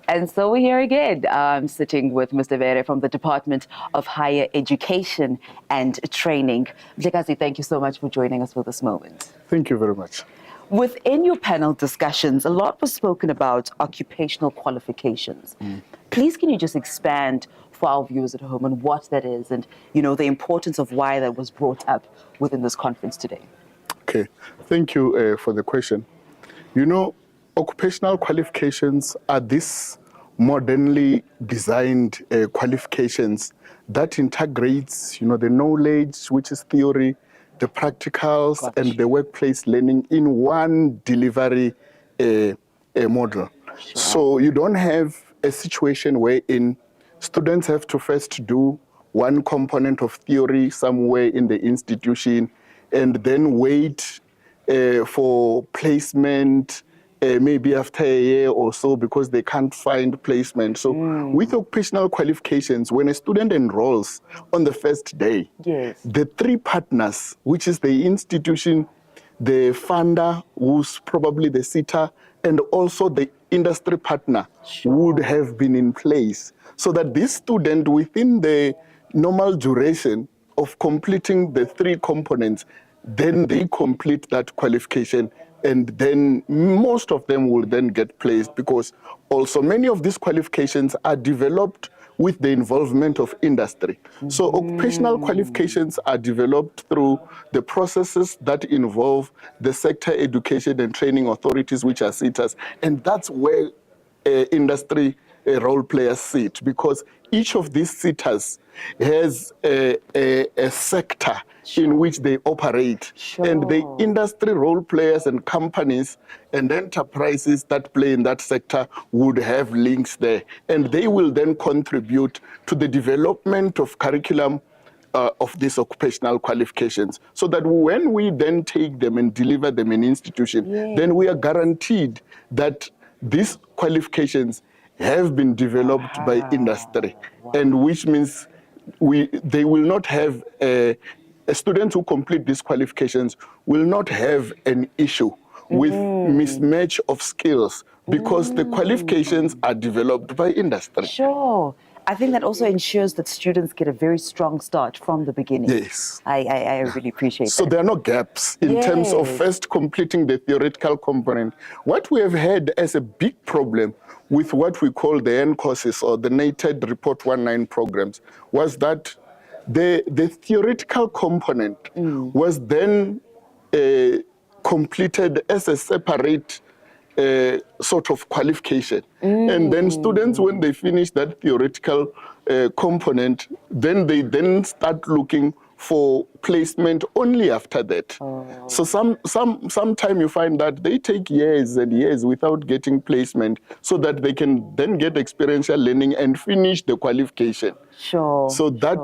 And so we're here again. I'm sitting with Mr. Vere from the Department of Higher Education and Training. Mhlekazi, thank you so much for joining us for this moment. Thank you very much. Within your panel discussions, a lot was spoken about occupational qualifications. Please, can you just expand for our viewers at home on what that is and, you know, the importance of why that was brought up within this conference today? Okay, thank you for the question. You know, occupational qualifications are these modernly designed qualifications that integrates, you know, the knowledge, which is theory, the practicals, and the workplace learning in one delivery model. Sure. So you don't have a situation wherein students have to first do one component of theory somewhere in the institution and then wait for placement maybe after a year or so because they can't find placement. So with occupational qualifications, when a student enrolls on the first day, Yes. the three partners, which is the institution, the funder, who's probably the sitter, and also the industry partner, would have been in place so that this student, within the normal duration of completing the three components, then they complete that qualification, and then most of them will then get placed, because also many of these qualifications are developed with the involvement of industry. So occupational qualifications are developed through the processes that involve the sector education and training authorities, which are SETAs, and that's where industry role players sit, because each of these SETAs has a sector in which they operate. And the industry role players and companies and enterprises that play in that sector would have links there. And they will then contribute to the development of curriculum of these occupational qualifications, so that when we then take them and deliver them in institution, then we are guaranteed that these qualifications have been developed by industry, and which means they will not have students who complete these qualifications will not have an issue with mismatch of skills, because the qualifications are developed by industry. Sure. I think that also ensures that students get a very strong start from the beginning. Yes. I really appreciate that. So there are no gaps in terms of first completing the theoretical component. What we have had as a big problem with what we call the N courses or the NATED Report 19 programs was that the theoretical component was then completed as a separate sort of qualification. And then students, when they finish that theoretical component, then they then start looking for placement only after that. So sometime you find that they take years and years without getting placement, so that they can then get experiential learning and finish the qualification. Sure. So that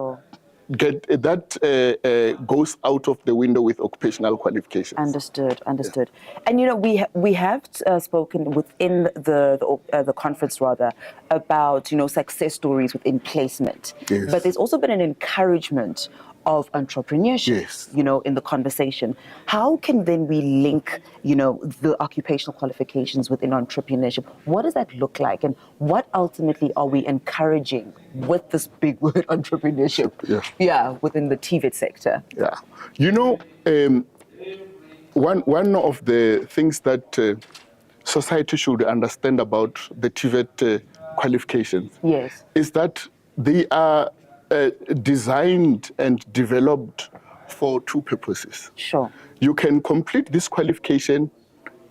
goes out of the window with occupational qualifications. Understood. And you know, we have spoken within the conference rather about, you know, success stories within placement. Yes. But there's also been an encouragement of entrepreneurship, you know, in the conversation. How can then we link, you know, the occupational qualifications within entrepreneurship? What does that look like? And what ultimately are we encouraging with this big word entrepreneurship? Within the TVET sector? Yeah. You know, one of the things that society should understand about the TVET qualifications is that they are designed and developed for two purposes. Sure. You can complete this qualification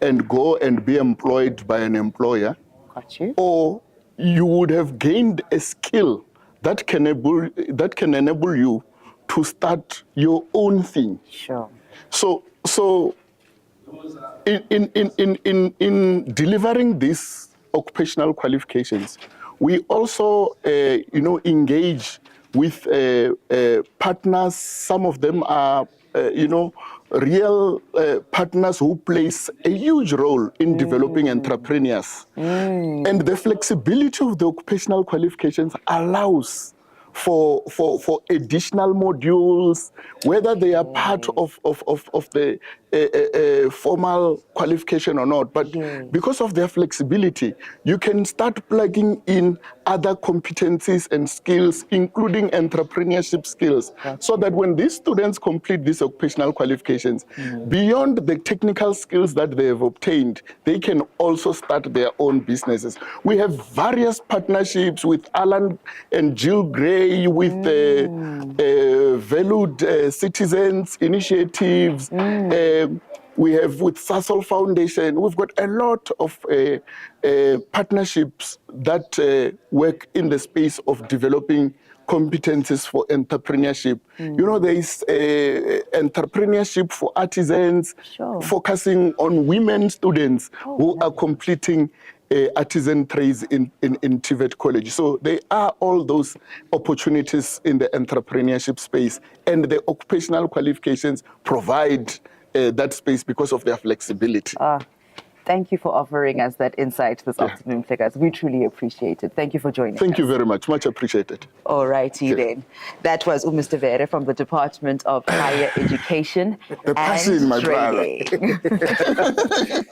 and go and be employed by an employer. Got you. Or you would have gained a skill that can enable you to start your own thing. Sure. So in delivering these occupational qualifications, we also engage with partners. Some of them are real partners who plays a huge role in developing entrepreneurs. And the flexibility of the occupational qualifications allows for additional modules, whether they are part of the a formal qualification or not, but Yes. because of their flexibility, you can start plugging in other competencies and skills, including entrepreneurship skills, so that when these students complete these occupational qualifications, beyond the technical skills that they have obtained, they can also start their own businesses. We have various partnerships with Alan and Jill Gray, with Valued Citizens Initiatives. We have with Sasol Foundation. We've got a lot of partnerships that work in the space of developing competencies for entrepreneurship. You know, there is entrepreneurship for artisans, focusing on women students who are completing artisan trades in TVET College. So there are all those opportunities in the entrepreneurship space, and the occupational qualifications provide that space because of their flexibility. Thank you for offering us that insight this afternoon, Flekas. We truly appreciate it. Thank you for joining us. Thank you very much. Much appreciated. All righty then. That was Mr. Vere from the Department of Higher Education The passion, and my Training. brother.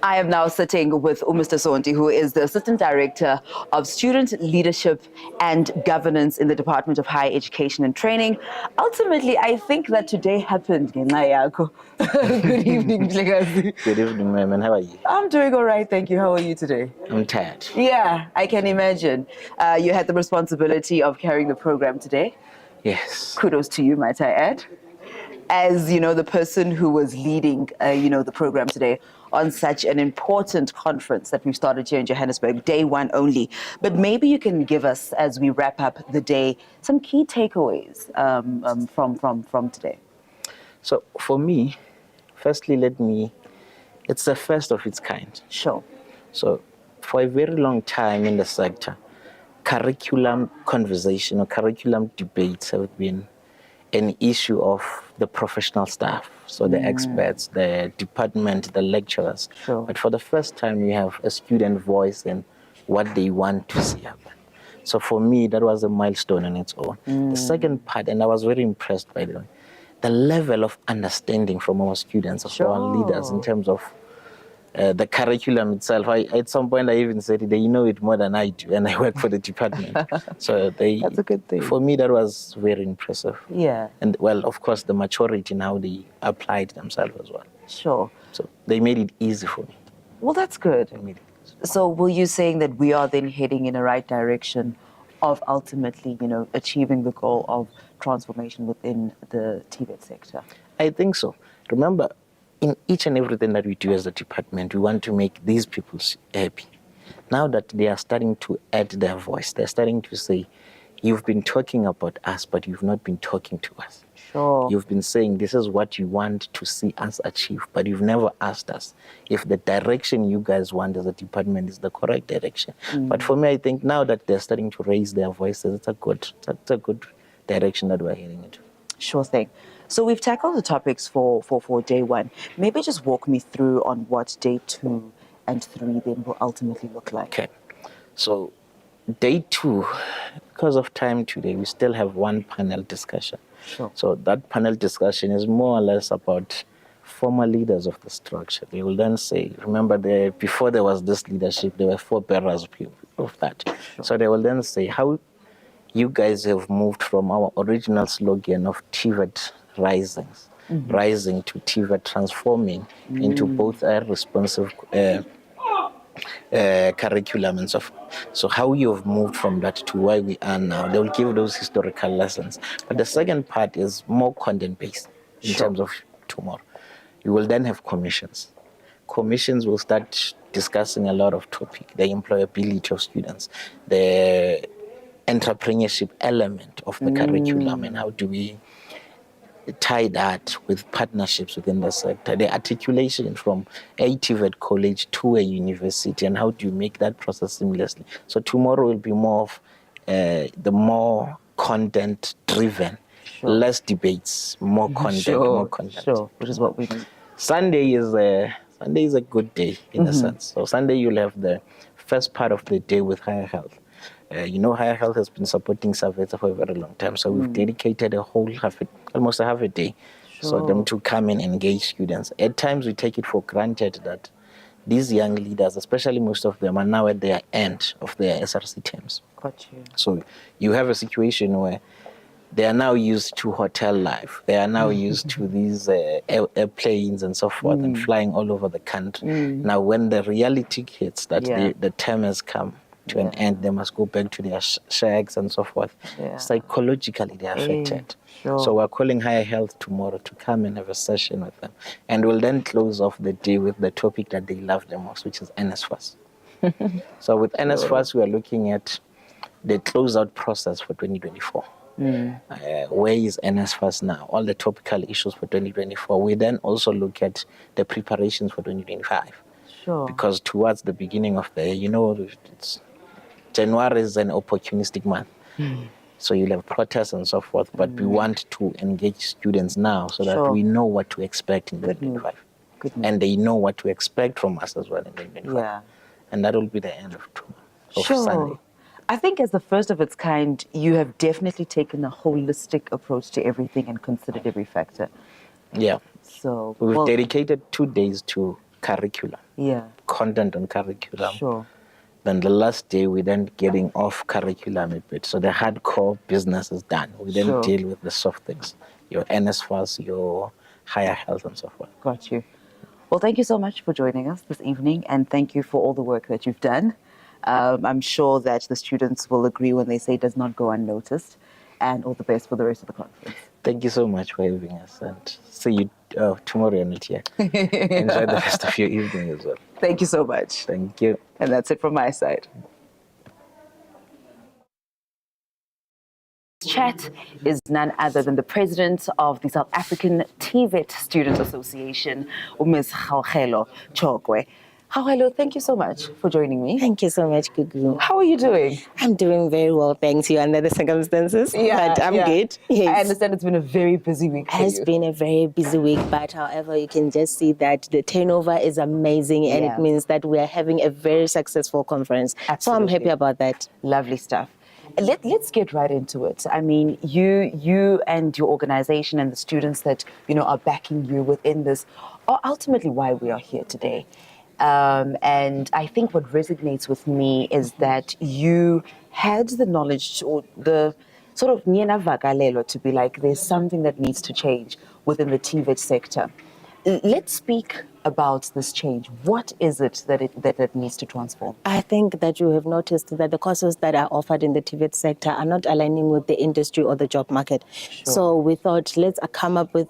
I am now sitting with Mr. Sonti, who is the Assistant Director of Student Leadership and Governance in the Department of Higher Education and Training. Ultimately, I think that today happened. Good evening, Mhlekazi. Good evening, ma'am, and how are you? I'm doing all right, thank you. How are you today? I'm tired. Yeah, I can imagine. You had the responsibility of carrying the program today. Yes. Kudos to you, might I add. As you know, the person who was leading, the program today on such an important conference that we've started here in Johannesburg, day one only. But maybe you can give us, as we wrap up the day, some key takeaways from today. So for me, firstly, it's the first of its kind. Sure. So for a very long time in the sector, curriculum conversation or curriculum debates have been an issue of the professional staff, so the experts, the department, the lecturers. Sure. But for the first time, we have a student voice and what they want to see happen. So for me, that was a milestone on its own. The second part, and I was very impressed by the level of understanding from our students, of our leaders in terms of the curriculum itself. At some point, I even said they know it more than I do, and I work for the department. So That's a good thing. For me, that was very impressive. Yeah. And well, of course, the maturity in how they applied themselves as well. Sure. So they made it easy for me. Well, that's good. They made it easy. So were you saying that we are then heading in the right direction of ultimately, achieving the goal of transformation within the TVET sector? I think so. Remember, in each and everything that we do as a department, we want to make these people happy. Now that they are starting to add their voice, they're starting to say, you've been talking about us, but you've not been talking to us. Sure. You've been saying this is what you want to see us achieve, but you've never asked us if the direction you guys want as a department is the correct direction. But for me, I think now that they're starting to raise their voices, it's a good direction that we're heading into. Sure thing. So we've tackled the topics for day one. Maybe just walk me through on what day 2 and 3 then will ultimately look like. Okay. So day 2, because of time today, we still have one panel discussion. Sure. So that panel discussion is more or less about former leaders of the structure. They will then say, remember, before there was this leadership, there were 4 bearers of that. Sure. So they will then say how you guys have moved from our original slogan of TVET rising to TVET transforming into both a responsive curriculum and so forth. So how you have moved from that to where we are now, they will give those historical lessons. But the second part is more content-based in terms of tomorrow. You will then have commissions. Commissions will start discussing a lot of topics, the employability of students, the entrepreneurship element of the curriculum, and how do we tie that with partnerships within the sector, the articulation from a TVET college to a university, and how do you make that process seamlessly. So tomorrow will be more of the more content-driven, less debates, more content, more content. Sure, which is what we need. Sunday is a good day in a sense. So Sunday you'll have the first part of the day with higher health. Higher health has been supporting SATVETSA for a very long time, so we've dedicated almost a half a day for them to come and engage students. At times we take it for granted that these young leaders, especially most of them, are now at their end of their SRC terms. Got you. So you have a situation where they are now used to hotel life. They are now used to these airplanes and so forth and flying all over the country. Now, when the reality hits that the term has come to an end, they must go back to their shacks and so forth. Psychologically, they are affected. So we're calling Higher Health tomorrow to come and have a session with them. And we'll then close off the day with the topic that they love the most, which is NSFAS. So with NSFAS, we are looking at the closeout process for 2024. Where is NSFAS now? All the topical issues for 2024. We then also look at the preparations for 2025. Sure. Because towards the beginning of the year, January is an opportunistic month. So you'll have protests and so forth, but we want to engage students now so that we know what to expect in 2025. And they know what to expect from us as well in 2025. Yeah. And that will be the end of Sunday. I think as the first of its kind, you have definitely taken a holistic approach to everything and considered every factor. Yeah. So we've dedicated 2 days to curriculum. Yeah. Content and curriculum. Sure. Then the last day, we then getting off curriculum a bit. So the hardcore business is done. We then Sure. deal with the soft things, your NSFAS, your higher health and so forth. Got you. Well, thank you so much for joining us this evening, and thank you for all the work that you've done. I'm sure that the students will agree when they say it does not go unnoticed, and all the best for the rest of the conference. Thank you so much for having us, and see you tomorrow on it here. Enjoy the rest of your evening as well. Thank you so much. Thank you. And that's it from my side. Chat is none other than the president of the South African TVET Student Association, Ms. Gaugelo Chokwe. Gaugelo, thank you so much for joining me. Thank you so much, Gugu. How are you doing? I'm doing very well, thanks you, under the circumstances. But I'm good. Yes. I understand it's been a very busy week for you. It's been a very busy week, but however, you can just see that the turnover is amazing, and it means that we are having a very successful conference. Absolutely. So I'm happy about that. Lovely stuff. Let's get right into it. I mean, you and your organization and the students that are backing you within this are ultimately why we are here today. And I think what resonates with me is that you had the knowledge or the sort of niena vagalelo to be like, there's something that needs to change within the TVET sector. Let's speak about this change. What is it that needs to transform? I think that you have noticed that the courses that are offered in the TVET sector are not aligning with the industry or the job market. Sure. So we thought, let's come up with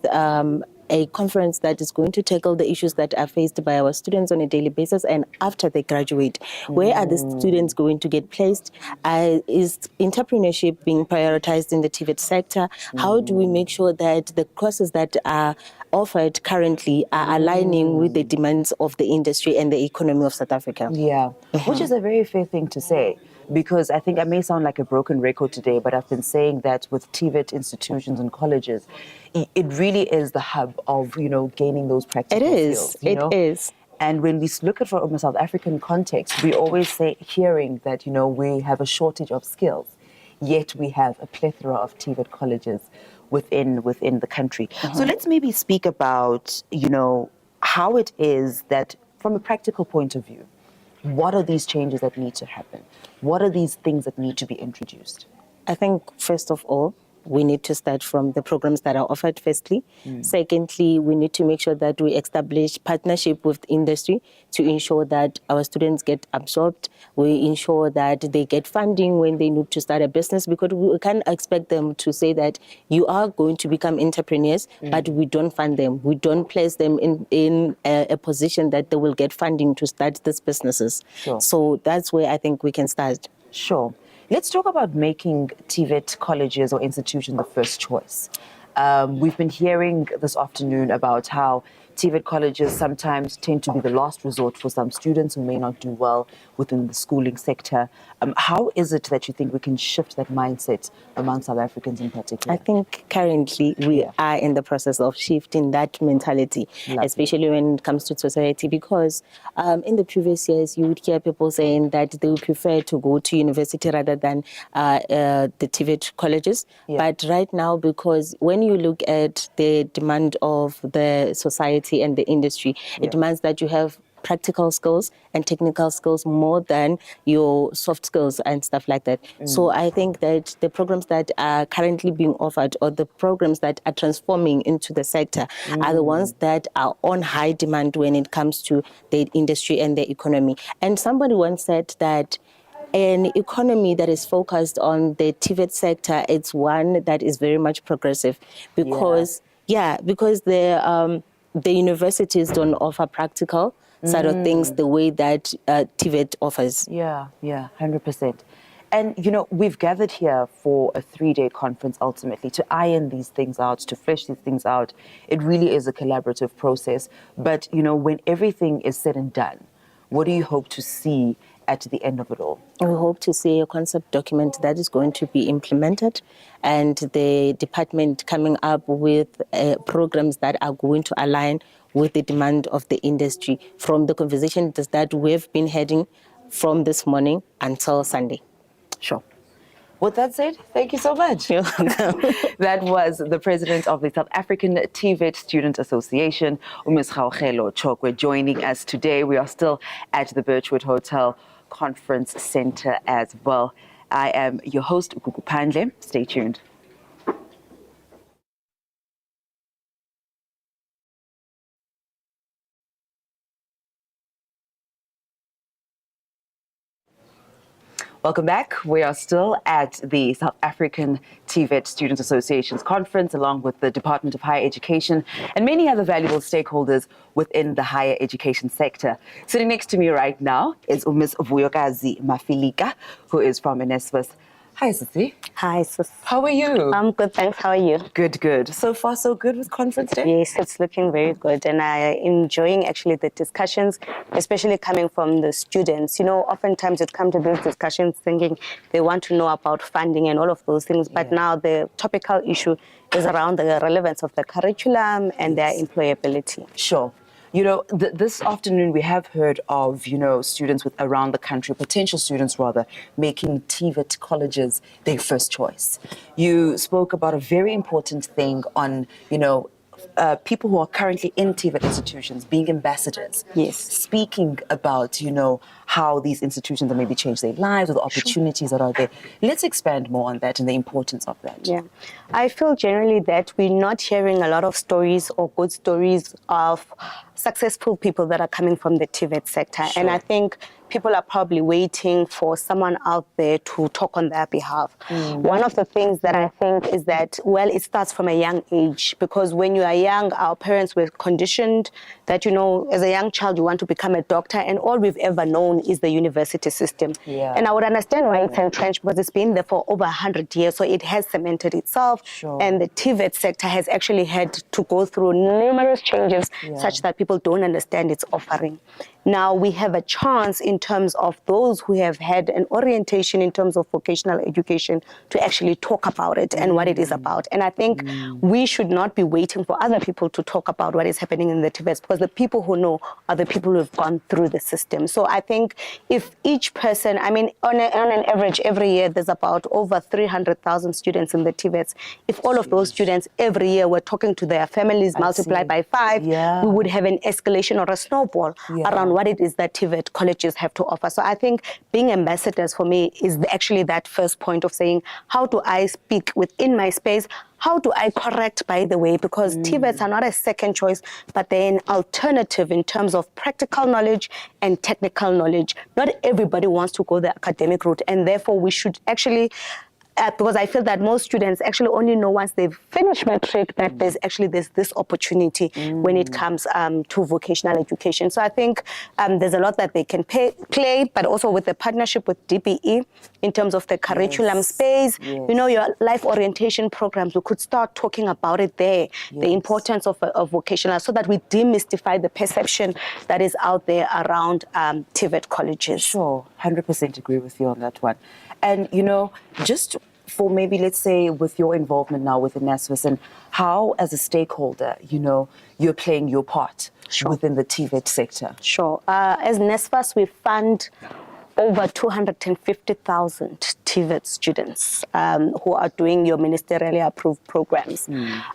a conference that is going to tackle the issues that are faced by our students on a daily basis and after they graduate. Where are the students going to get placed? Is entrepreneurship being prioritized in the TVET sector? How do we make sure that the courses that are offered currently are aligning with the demands of the industry and the economy of South Africa? Yeah, which is a very fair thing to say, because I think I may sound like a broken record today, but I've been saying that with TVET institutions and colleges, it really is the hub of, gaining those practical skills. It is. And when we look at it from a South African context, we always hearing that, we have a shortage of skills, yet we have a plethora of TVET colleges within the country. So let's maybe speak about, how it is that from a practical point of view, what are these changes that need to happen? What are these things that need to be introduced? I think, first of all, we need to start from the programs that are offered, firstly. Secondly, we need to make sure that we establish partnership with industry to ensure that our students get absorbed. We ensure that they get funding when they need to start a business, because we can't expect them to say that you are going to become entrepreneurs, but we don't fund them. We don't place them in a position that they will get funding to start these businesses. Sure. So that's where I think we can start. Sure. Let's talk about making TVET colleges or institutions the first choice. We've been hearing this afternoon about how TVET colleges sometimes tend to be the last resort for some students who may not do well within the schooling sector. How is it that you think we can shift that mindset among South Africans in particular? I think currently we are in the process of shifting that mentality, especially when it comes to society, because in the previous years you would hear people saying that they would prefer to go to university rather than the TVET colleges. But right now, because when you look at the demand of the society and the industry, it demands that you have practical skills and technical skills more than your soft skills and stuff like that. So I think that the programs that are currently being offered, or the programs that are transforming into the sector, are the ones that are on high demand when it comes to the industry and the economy. And somebody once said that an economy that is focused on the TVET sector, it's one that is very much progressive, because because the universities don't offer practical side of things the way that TVET offers. Yeah, 100%. And, we've gathered here for a 3-day conference ultimately to iron these things out, to flesh these things out. It really is a collaborative process. But, when everything is said and done, what do you hope to see at the end of it all? We hope to see a concept document that is going to be implemented, and the department coming up with programs that are going to align with the demand of the industry, from the conversations that we've been having from this morning until Sunday. Sure. With that said, thank you so much. You're welcome. That was the president of the South African TVET Student Association, Ms. Gaugelo Chokwe, joining us today. We are still at the Birchwood Hotel Conference Center as well. I am your host, Gugu Pandle. Stay tuned. Welcome back. We are still at the South African TVET Student Association's conference, along with the Department of Higher Education and many other valuable stakeholders within the higher education sector. Sitting next to me right now is Ms. Vuyokazi Mafilika, who is from NSFAS. Hi, Sissy. Hi, sis. How are you? I'm good, thanks. How are you? Good, good. So far, so good with conference day? Yes, it's looking very good, and I enjoying actually the discussions, especially coming from the students. You know, oftentimes it comes to these discussions thinking they want to know about funding and all of those things, but now the topical issue is around the relevance of the curriculum and their employability. Sure. You know, this afternoon we have heard of, students with around the country, potential students rather, making TVET colleges their first choice. You spoke about a very important thing on, people who are currently in TVET institutions being ambassadors. Yes. Speaking about, how these institutions have maybe changed their lives or the opportunities that are there. Let's expand more on that and the importance of that. Yeah, I feel generally that we're not hearing a lot of stories or good stories of successful people that are coming from the TVET sector. Sure. And I think people are probably waiting for someone out there to talk on their behalf. One of the things that I think is that, well, it starts from a young age, because when you are young, our parents were conditioned that, as a young child, you want to become a doctor, and all we've ever known is the university system. Yeah. And I would understand why it's entrenched, because it's been there for over 100 years, so it has cemented itself. Sure. And the TVET sector has actually had to go through numerous changes such that people don't understand its offering. Now we have a chance in terms of those who have had an orientation in terms of vocational education to actually talk about it and what it is about. And I think we should not be waiting for other people to talk about what is happening in the TVET, because the people who know are the people who have gone through the system. So I think if each person, on an average every year, there's about over 300,000 students in the TVETs. If all of those students every year were talking to their families, multiplied by 5, we would have an escalation or a snowball around what it is that TVET colleges have to offer. So I think being ambassadors for me is actually that first point of saying, how do I speak within my space? How do I correct, by the way? Because TVETs are not a second choice, but they're an alternative in terms of practical knowledge and technical knowledge. Not everybody wants to go the academic route, and therefore we should actually because I feel that most students actually only know once they've finished matric that there's this opportunity when it comes to vocational education. So I think there's a lot that they can play, but also with the partnership with DBE in terms of the curriculum space, your life orientation programs, we could start talking about it there, the importance of vocational, so that we demystify the perception that is out there around TVET colleges. Sure, 100% agree with you on that one. And, just for maybe, let's say, with your involvement now within NSFAS and how, as a stakeholder, you're playing your part within the TVET sector. Sure. As NSFAS, we fund over 250,000 TVET students who are doing your ministerially approved programs.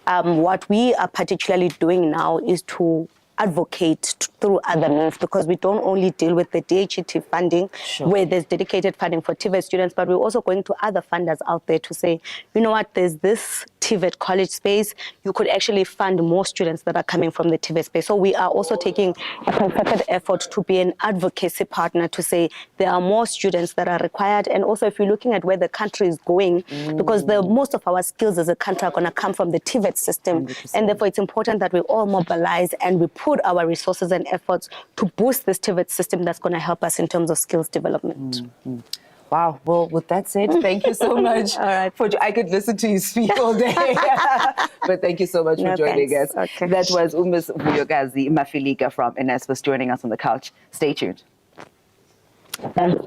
What we are particularly doing now is to advocate through other means, because we don't only deal with the DHET funding where there's dedicated funding for TVET students, but we're also going to other funders out there to say, you know what, there's this TVET college space, you could actually fund more students that are coming from the TVET space. So we are also taking a concerted effort to be an advocacy partner to say there are more students that are required. And also if you're looking at where the country is going, because most of our skills as a country are going to come from the TVET system, 100%. And therefore it's important that we all mobilize and we put our resources and efforts to boost this TVET system that's going to help us in terms of skills development. Wow. Well, with that said, thank you so much. All right. I could listen to you speak all day. But thank you so much for joining us. Okay. That was Ms. Vuyokazi Mafilika from NSFAS joining us on the couch. Stay tuned. Thanks.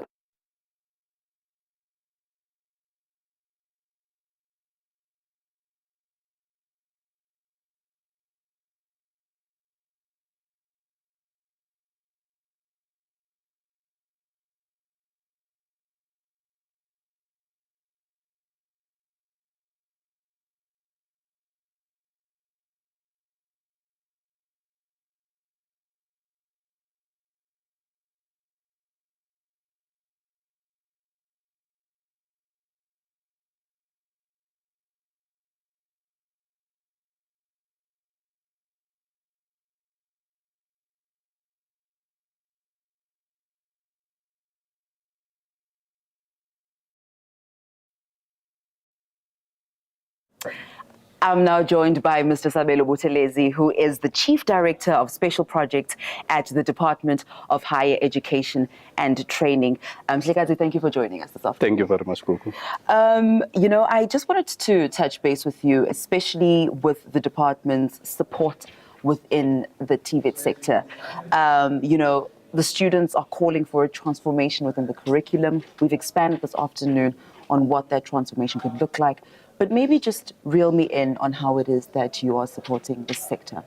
I'm now joined by Mr. Sabelo Buthelezi, who is the Chief Director of Special Projects at the Department of Higher Education and Training. Mhlekazi, thank you for joining us this afternoon. Thank you very much, Gugu. I just wanted to touch base with you, especially with the department's support within the TVET sector. The students are calling for a transformation within the curriculum. We've expanded this afternoon on what that transformation could look like. But maybe just reel me in on how it is that you are supporting this sector.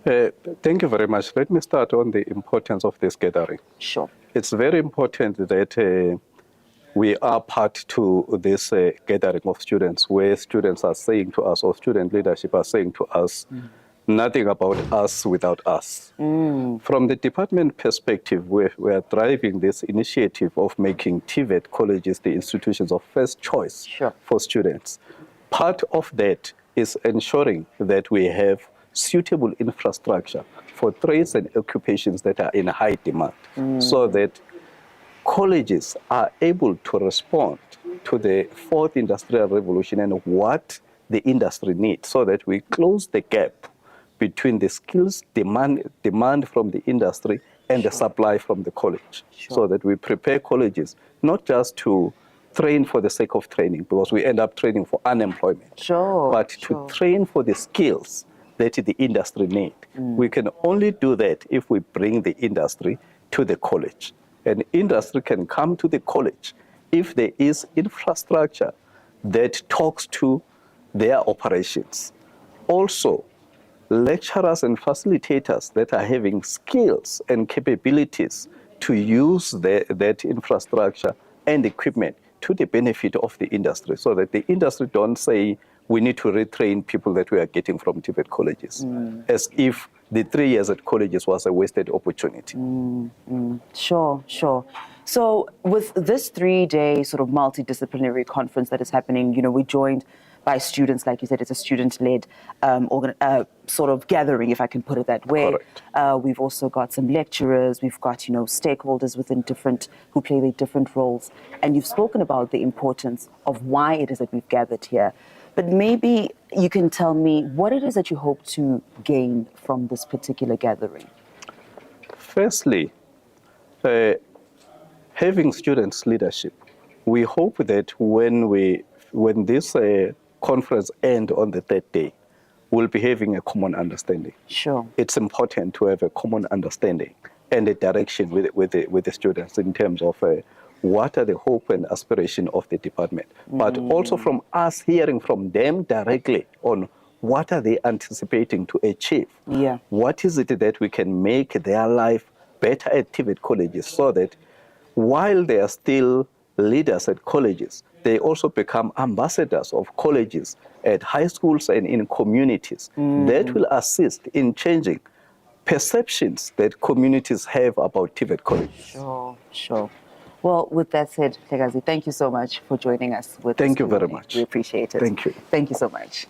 Thank you very much. Let me start on the importance of this gathering. Sure. It's very important that we are part to this gathering of students, where students are saying to us, or student leadership are saying to us, nothing about us without us. From the department perspective, we are driving this initiative of making TVET colleges the institutions of first choice for students. Part of that is ensuring that we have suitable infrastructure for trades and occupations that are in high demand, so that colleges are able to respond to the fourth industrial revolution and what the industry needs, so that we close the gap between the skills demand from the industry and the supply from the college, so that we prepare colleges not just to train for the sake of training, because we end up training for unemployment, but to train for the skills that the industry needs. We can only do that if we bring the industry to the college. And industry can come to the college if there is infrastructure that talks to their operations. Also, lecturers and facilitators that are having skills and capabilities to use that infrastructure and equipment to the benefit of the industry, so that the industry don't say we need to retrain people that we are getting from TVET colleges, as if the 3 years at colleges was a wasted opportunity. Sure. So with this 3-day sort of multidisciplinary conference that is happening, we're joined by students, like you said, it's a student-led sort of gathering, if I can put it that way. We've also got some lecturers, we've got, stakeholders within who play their different roles. And you've spoken about the importance of why it is that we've gathered here. But maybe you can tell me what it is that you hope to gain from this particular gathering. Firstly, having students' leadership, we hope that when this conference ends on the third day, we'll be having a common understanding. Sure. It's important to have a common understanding and a direction with the students in terms of what are the hope and aspiration of the department, but also from us hearing from them directly on what are they anticipating to achieve. What is it that we can make their life better at TVET colleges, so that while they are still leaders at colleges, they also become ambassadors of colleges at high schools and in communities. That will assist in changing perceptions that communities have about TVET colleges. Sure. Well, with that said, Mhlekazi, thank you so much for joining us. Thank you very much. We appreciate it. Thank you. Thank you so much.